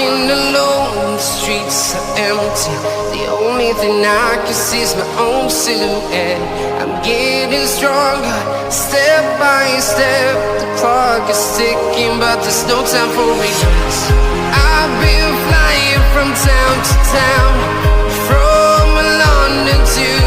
Walking alone, the streets are empty. The only thing I can see is my own silhouette. I'm getting stronger, step by step. The clock is ticking, but there's no time for regrets. I've been flying from town to town, from London to